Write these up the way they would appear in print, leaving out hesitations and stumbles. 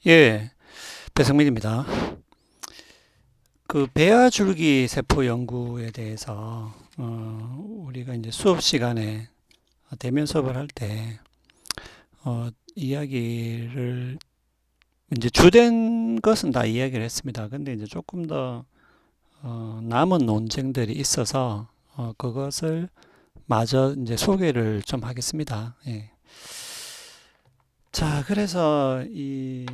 예, 배성민입니다. 그 배아 줄기 세포 연구에 대해서 우리가 이제 수업 시간에 대면 수업을 할 때 이야기를 이제 주된 것은 다 이야기를 했습니다. 근데 이제 조금 더 남은 논쟁들이 있어서 그것을 마저 이제 소개를 좀 하겠습니다. 예. 자, 그래서 이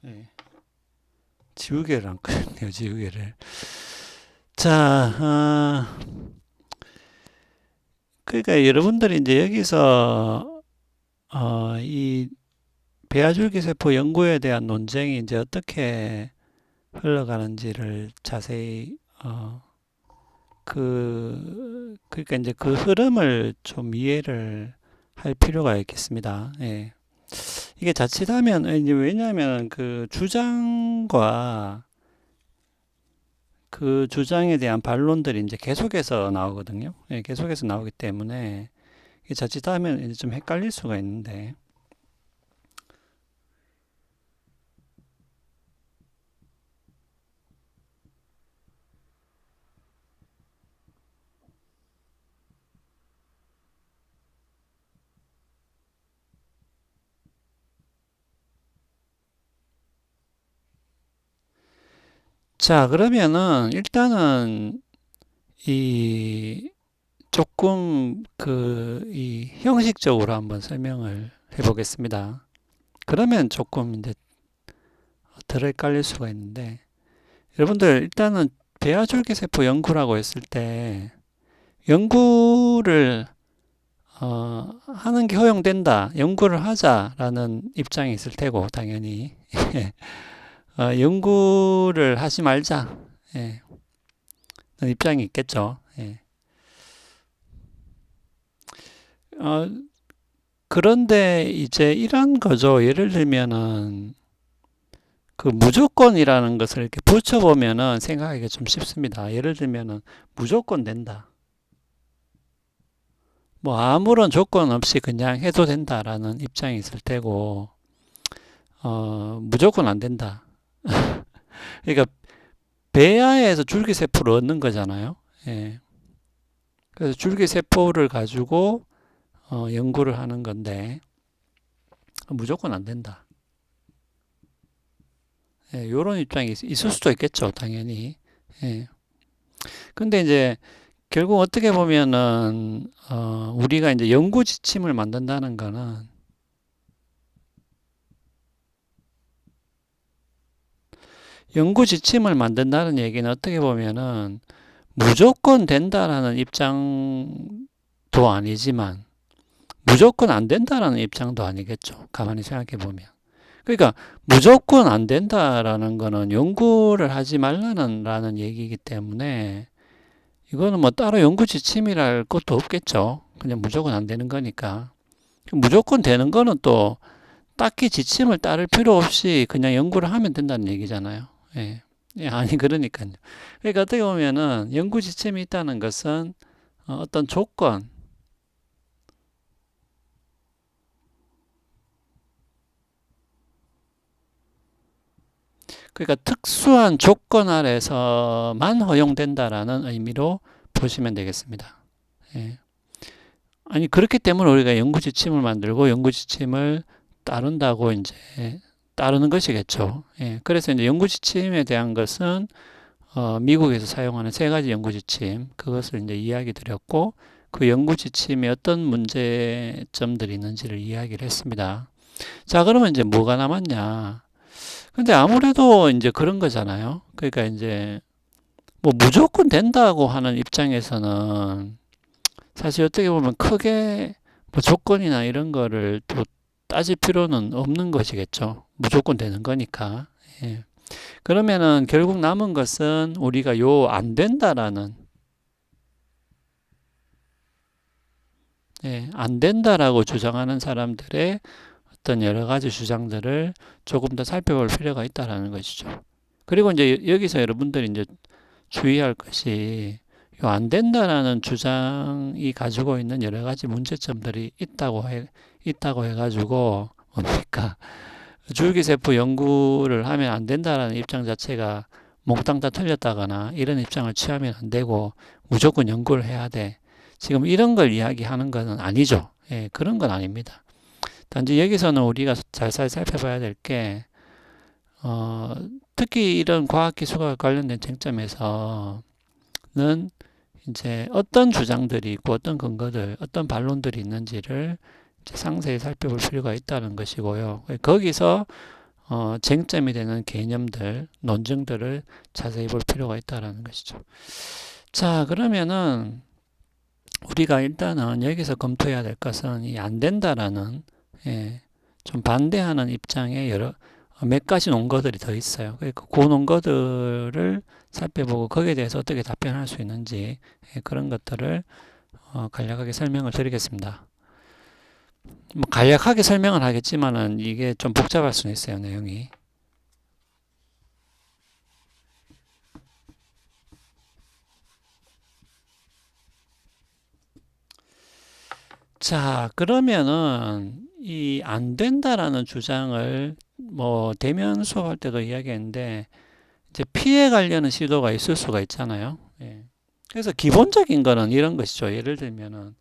예, 지우개를 안 꺼냈네요, 지우개를. 자, 그러니까 여러분들이 이제 여기서 이 배아줄기 세포 연구에 대한 논쟁이 이제 어떻게 흘러가는지를 자세히 그러니까 이제 그 흐름을 좀 이해를 할 필요가 있겠습니다. 예. 이게 자칫하면 이제 왜냐하면 그 주장과 그 주장에 대한 반론들이 이제 계속해서 나오거든요. 예, 계속해서 나오기 때문에 이게 자칫하면 이제 좀 헷갈릴 수가 있는데, 자, 그러면은 일단은 이 조금 이 형식적으로 한번 설명을 해보겠습니다. 그러면 조금 이제 덜 헷갈릴 수가 있는데, 여러분들 일단은 배아줄기 세포 연구라고 했을 때 연구를 하는 게 허용된다, 연구를 하자라는 입장이 있을 테고 당연히 연구를 하지 말자, 예, 그런 입장이 있겠죠. 예. 어, 그런데 이제 이런 거죠. 예를 들면은 그 무조건이라는 것을 이렇게 붙여보면은 생각하기가 좀 쉽습니다. 예를 들면은 무조건 된다. 뭐 아무런 조건 없이 그냥 해도 된다라는 입장이 있을 테고, 무조건 안 된다. 그러니까 배아에서 줄기세포를 얻는 거잖아요. 예. 그래서 줄기세포를 가지고 연구를 하는 건데 무조건 안 된다. 예, 이런 입장이 있을 수도 있겠죠, 당연히. 예. 근데 이제 결국 어떻게 보면은 우리가 이제 연구 지침을 만든다는 거는 연구 지침을 만든다는 얘기는 어떻게 보면은 무조건 된다라는 입장도 아니지만 무조건 안 된다라는 입장도 아니겠죠. 가만히 생각해 보면. 그러니까 무조건 안 된다라는 거는 연구를 하지 말라는 얘기이기 때문에 이거는 뭐 따로 연구 지침이랄 것도 없겠죠. 그냥 무조건 안 되는 거니까. 무조건 되는 거는 또 딱히 지침을 따를 필요 없이 그냥 연구를 하면 된다는 얘기잖아요. 예. 예, 아니, 그러니까요. 그러니까 어떻게 보면은 연구 지침이 있다는 것은 어떤 조건, 그러니까 특수한 조건 아래서만 허용된다라는 의미로 보시면 되겠습니다. 예. 아니, 그렇기 때문에 우리가 연구 지침을 만들고 연구 지침을 따른다고 이제 따르는 것이겠죠. 예. 그래서 이제 연구 지침에 대한 것은 미국에서 사용하는 세 가지 연구 지침, 그것을 이제 이야기 드렸고, 그 연구 지침에 어떤 문제점들이 있는지를 이야기를 했습니다. 자, 그러면 이제 뭐가 남았냐? 근데 아무래도 이제 그런 거잖아요. 그러니까 이제 뭐 무조건 된다고 하는 입장에서는 사실 어떻게 보면 크게 뭐 조건이나 이런 거를 또 따질 필요는 없는 것이겠죠. 무조건 되는 거니까. 예. 그러면은 결국 남은 것은 우리가 요 안 된다라는, 예, 안 된다라고 주장하는 사람들의 어떤 여러 가지 주장들을 조금 더 살펴볼 필요가 있다라는 것이죠. 그리고 이제 여기서 여러분들이 이제 주의할 것이 요 안 된다라는 주장이 가지고 있는 여러 가지 문제점들이 있다고 해가지고 뭡니까? 줄기세포 연구를 하면 안 된다라는 입장 자체가 몽땅 다 틀렸다거나 이런 입장을 취하면 안 되고 무조건 연구를 해야 돼. 지금 이런 걸 이야기하는 것은 아니죠. 예, 그런 건 아닙니다. 단지 여기서는 우리가 잘 살펴봐야 될 게, 특히 이런 과학기술과 관련된 쟁점에서는 이제 어떤 주장들이 있고 어떤 근거들, 어떤 반론들이 있는지를 이제 상세히 살펴볼 필요가 있다는 것이고요. 거기서 쟁점이 되는 개념들, 논증들을 자세히 볼 필요가 있다는 것이죠. 자, 그러면은 우리가 일단은 여기서 검토해야 될 것은 이 안 된다라는 좀 반대하는 입장에 몇 가지 논거들이 더 있어요. 그 논거들을 살펴보고 거기에 대해서 어떻게 답변할 수 있는지 그런 것들을 간략하게 설명을 드리겠습니다. 뭐 간략하게 설명을 하겠지만은 이게 좀 복잡할 수는 있어요, 내용이. 자, 그러면은 이 안 된다라는 주장을 뭐 대면 수업할 때도 이야기했는데 이제 피해 가려는 시도가 있을 수가 있잖아요. 예. 그래서 기본적인 거는 이런 것이죠. 예를 들면은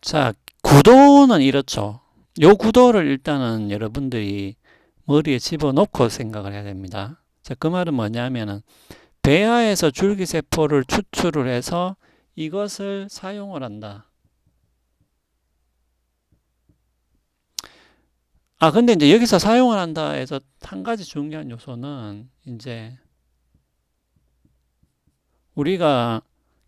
자, 구도는 이렇죠. 요 구도를 일단은 여러분들이 머리에 집어넣고 생각을 해야 됩니다. 자, 그 말은 뭐냐면은 배아에서 줄기세포를 추출을 해서 이것을 사용을 한다. 근데 이제 여기서 사용을 한다 해서 한 가지 중요한 요소는 이제 우리가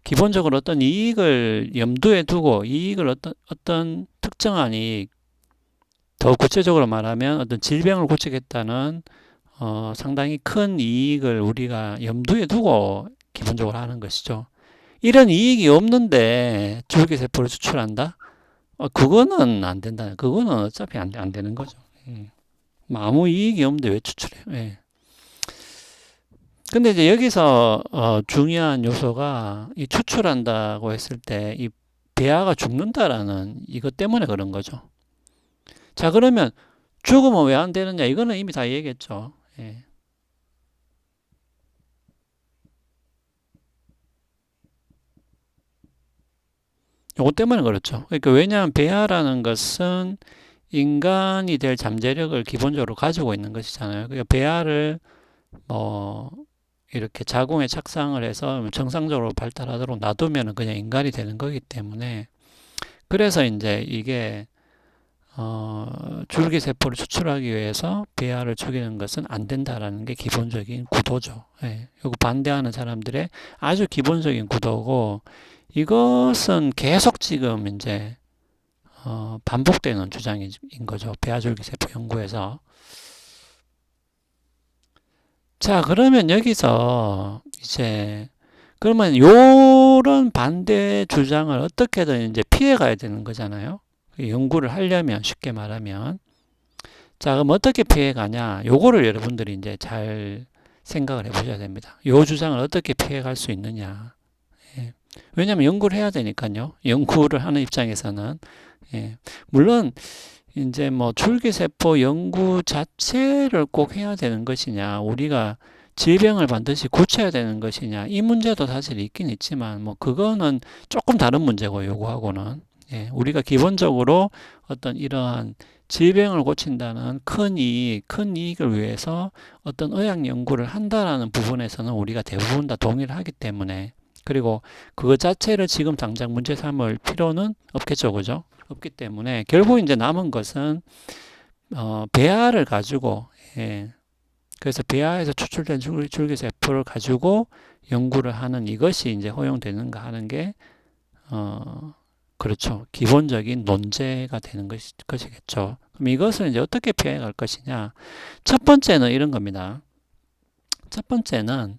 기본적으로 어떤 이익을 염두에 두고 이익을 어떤 특정한 이익, 더 구체적으로 말하면 어떤 질병을 고치겠다는 상당히 큰 이익을 우리가 염두에 두고 기본적으로 하는 것이죠. 이런 이익이 없는데 줄기세포를 추출한다? 그거는 안 된다. 그거는 어차피 안 되는 거죠. 아무 이익이 없는데 왜 추출해요? 예. 근데 이제 여기서 중요한 요소가 이 추출한다고 했을 때 이 배아가 죽는다라는 이것 때문에 그런 거죠. 자, 그러면 죽으면 왜 안 되느냐? 이거는 이미 다 얘기했죠. 예. 요것 때문에 그렇죠. 그러니까 왜냐하면 배아라는 것은 인간이 될 잠재력을 기본적으로 가지고 있는 것이잖아요. 그러니까 배아를 뭐 이렇게 자궁에 착상을 해서 정상적으로 발달하도록 놔두면 그냥 인간이 되는 거기 때문에 그래서 이제 이게 줄기세포를 추출하기 위해서 배아를 죽이는 것은 안 된다라는 게 기본적인 구도죠. 예. 요거 반대하는 사람들의 아주 기본적인 구도고 이것은 계속 지금 이제 반복되는 주장인 거죠. 배아줄기세포 연구에서. 자, 그러면 여기서 이제 그러면 요런 반대 주장을 어떻게든 이제 피해 가야 되는 거잖아요. 연구를 하려면 쉽게 말하면. 자, 그럼 어떻게 피해 가냐? 요거를 여러분들이 이제 잘 생각을 해 보셔야 됩니다. 요 주장을 어떻게 피해 갈 수 있느냐. 예. 왜냐면 연구를 해야 되니까요. 연구를 하는 입장에서는. 예. 물론 이제 뭐 줄기세포 연구 자체를 꼭 해야 되는 것이냐, 우리가 질병을 반드시 고쳐야 되는 것이냐, 이 문제도 사실 있긴 있지만, 뭐 그거는 조금 다른 문제고, 요거하고는. 예, 우리가 기본적으로 어떤 이러한 질병을 고친다는 큰 이익을 위해서 어떤 의학 연구를 한다라는 부분에서는 우리가 대부분 다 동의를 하기 때문에, 그리고 그것 자체를 지금 당장 문제 삼을 필요는 없겠죠, 그죠? 없기 때문에 결국 이제 남은 것은 배아를 가지고 그래서 배아에서 추출된 줄기세포를 가지고 연구를 하는 이것이 이제 허용되는가 하는 게 그렇죠. 기본적인 논제가 되는 것이겠죠. 그럼 이것을 이제 어떻게 피해 갈 것이냐? 첫 번째는 이런 겁니다. 첫 번째는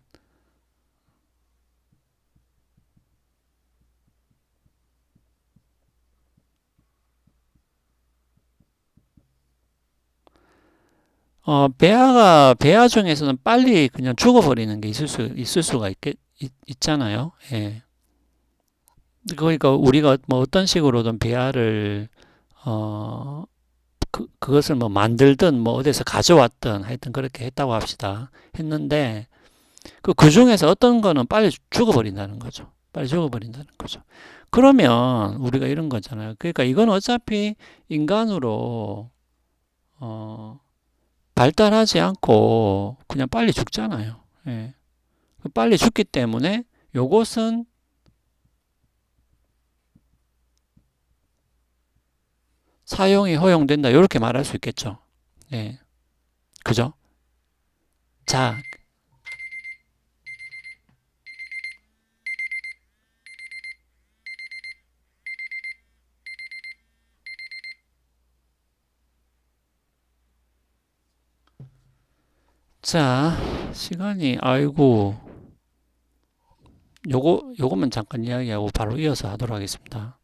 배아 중에서는 빨리 그냥 죽어버리는 게 있을 수가 있잖아요. 예. 그러니까 우리가 뭐 어떤 식으로든 배아를, 어, 그것을 뭐 만들든 뭐 어디서 가져왔든 하여튼 그렇게 했다고 합시다. 했는데, 그 중에서 어떤 거는 빨리 죽어버린다는 거죠. 빨리 죽어버린다는 거죠. 그러면 우리가 이런 거잖아요. 그러니까 이건 어차피 인간으로, 어, 발달하지 않고 그냥 빨리 죽잖아요. 예. 빨리 죽기 때문에 요것은 사용이 허용된다. 이렇게 말할 수 있겠죠. 예. 그죠? 자, 자, 시간이, 아이고, 요것만 잠깐 이야기하고 바로 이어서 하도록 하겠습니다.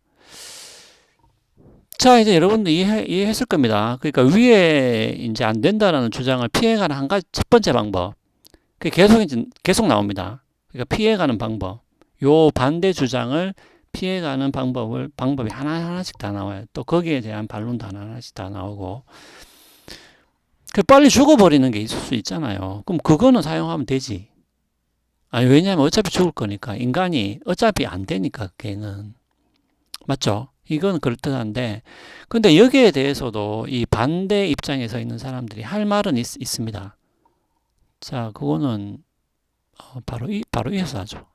자, 이제 여러분들 이해했을 겁니다. 그러니까 위에 이제 안 된다라는 주장을 피해가는 한 가지, 첫 번째 방법. 그게 계속 나옵니다. 그러니까 피해가는 방법. 요 반대 주장을 피해가는 방법이 하나하나씩 다 나와요. 또 거기에 대한 반론도 하나하나씩 다 나오고. 그 빨리 죽어버리는 게 있을 수 있잖아요. 그럼 그거는 사용하면 되지. 아니, 왜냐하면 어차피 죽을 거니까. 인간이 어차피 안 되니까, 걔는. 맞죠? 이건 그렇듯한데, 근데 여기에 대해서도 이 반대 입장에 서 있는 사람들이 할 말은 있습니다. 자, 그거는 바로 이어서 하죠.